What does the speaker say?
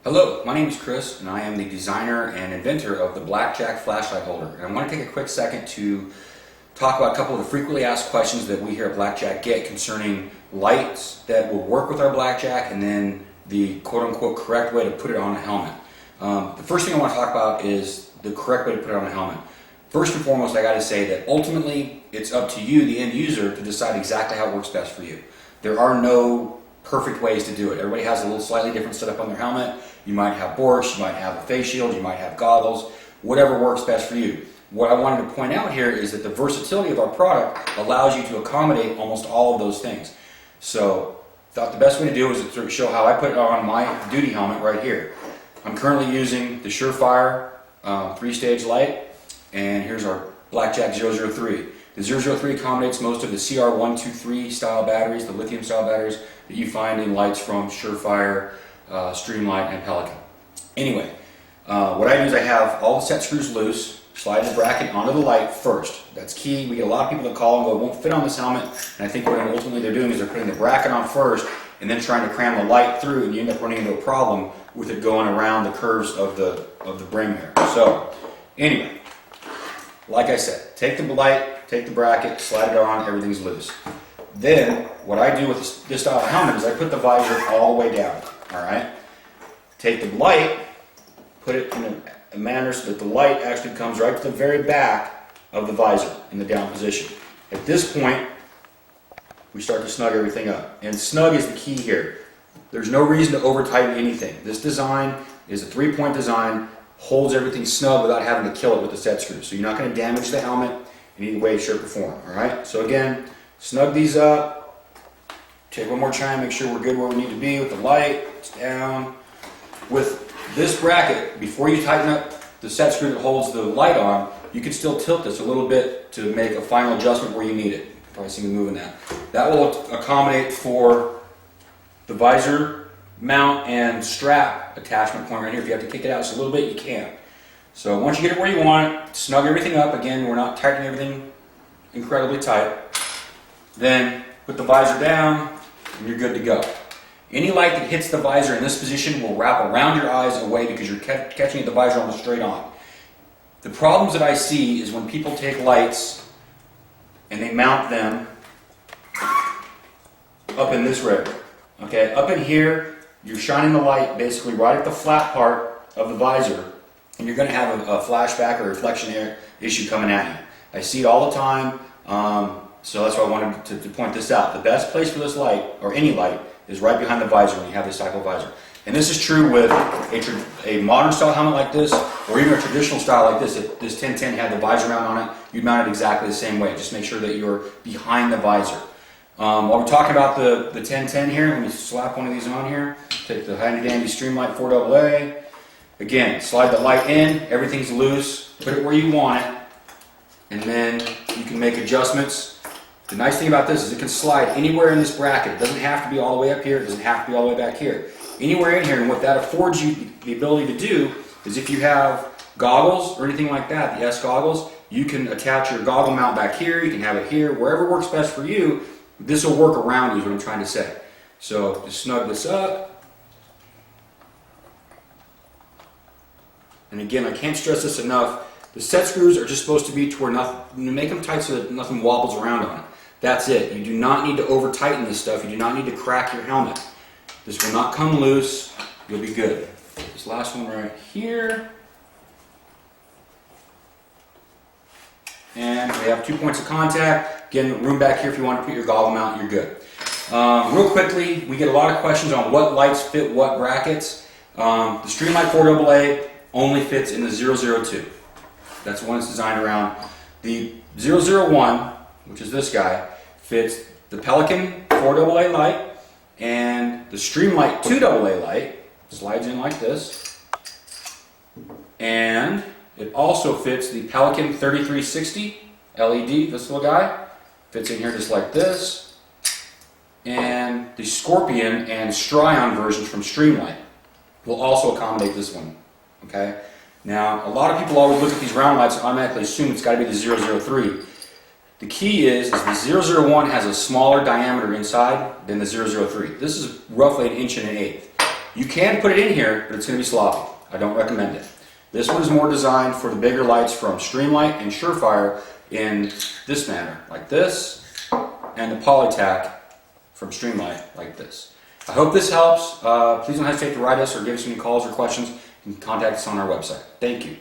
Hello, my name is Chris and I am the designer and inventor of the BlackJack flashlight holder. And I want to take a quick second to talk about a couple of the frequently asked questions that we here at BlackJack get concerning lights that will work with our BlackJack and then the quote-unquote correct way to put it on a helmet. The first thing I want to talk about is the correct way to put it on a helmet. First and foremost, I got to say that ultimately it's up to you, the end user, to decide exactly how it works best for you. There are no perfect ways to do it. Everybody has a little slightly different setup on their helmet. You might have borks, you might have a face shield, you might have goggles, whatever works best for you. What I wanted to point out here is that the versatility of our product allows you to accommodate almost all of those things. So I thought the best way to do it was to show how I put it on my duty helmet right here. I'm currently using the Surefire 3-stage light, and here's our BlackJack 003. The 003 accommodates most of the CR123 style batteries, the lithium style batteries that you find in lights from Surefire, Streamlight, and Pelican. Anyway, what I do is I have all the set screws loose, slide the bracket onto the light first. That's key. We get a lot of people that call and go, it won't fit on this helmet, and I think what ultimately they're doing is they're putting the bracket on first and then trying to cram the light through, and you end up running into a problem with it going around the curves of the brim here. So anyway, like I said, take the light, take the bracket, slide it on, everything's loose. Then what I do with this style of helmet is I put the visor all the way down. Alright? Take the light, put it in a manner so that the light actually comes right to the very back of the visor in the down position. At this point, we start to snug everything up. And snug is the key here. There's no reason to over tighten anything. This design is a 3-point design, holds everything snug without having to kill it with the set screws. So you're not going to damage the helmet in any way, shape, or form. Alright? So again, snug these up. Take one more time, make sure we're good where we need to be with the light. It's down. With this bracket, before you tighten up the set screw that holds the light on, you can still tilt this a little bit to make a final adjustment where you need it. Probably see me moving that. That will accommodate for the visor mount and strap attachment point right here. If you have to kick it out just a little bit, you can. So once you get it where you want it, snug everything up. Again, we're not tightening everything incredibly tight. Then put the visor down, and you're good to go. Any light that hits the visor in this position will wrap around your eyes away because you're catching the visor almost straight on. The problems that I see is when people take lights and they mount them up in this area. Okay, up in here, you're shining the light basically right at the flat part of the visor, and you're going to have a flashback or reflection issue coming at you. I see it all the time. So that's why I wanted to point this out. The best place for this light, or any light, is right behind the visor when you have this type of visor. And this is true with a modern style helmet like this, or even a traditional style like this. If this 1010 had the visor mount on it, you'd mount it exactly the same way. Just make sure that you're behind the visor. While we're talking about the 1010 here, let me slap one of these on here. Take the handy dandy Streamlight 4AA. Again, slide the light in, everything's loose, put it where you want it, and then you can make adjustments. The nice thing about this is it can slide anywhere in this bracket. It doesn't have to be all the way up here. It doesn't have to be all the way back here. Anywhere in here, and what that affords you the ability to do is if you have goggles or anything like that, the S goggles, you can attach your goggle mount back here. You can have it here. Wherever works best for you, this will work around you is what I'm trying to say. So just snug this up. And again, I can't stress this enough. The set screws are just supposed to be to where you make them tight so that nothing wobbles around on it. That's it. You do not need to over tighten this stuff. You do not need to crack your helmet. This will not come loose. You'll be good. This last one right here. And we have 2 points of contact. Again, room back here if you want to put your goggle mount, you're good. Real quickly, we get a lot of questions on what lights fit what brackets. The Streamlight 4AA only fits in the 002. That's the one it's designed around. The 001, which is this guy, fits the Pelican 4AA light and the Streamlight 2AA light. Slides in like this. And it also fits the Pelican 3360 LED, this little guy. Fits in here just like this. And the Scorpion and Strion versions from Streamlight will also accommodate this one. Okay? Now, a lot of people always look at these round lights and automatically assume it's got to be the 003. The key is the 001 has a smaller diameter inside than the 003. This is roughly 1 1/8 inches. You can put it in here, but it's going to be sloppy. I don't recommend it. This one is more designed for the bigger lights from Streamlight and Surefire in this manner, like this, and the Polytac from Streamlight, like this. I hope this helps. Please don't hesitate to write us or give us any calls or questions. You can contact us on our website. Thank you.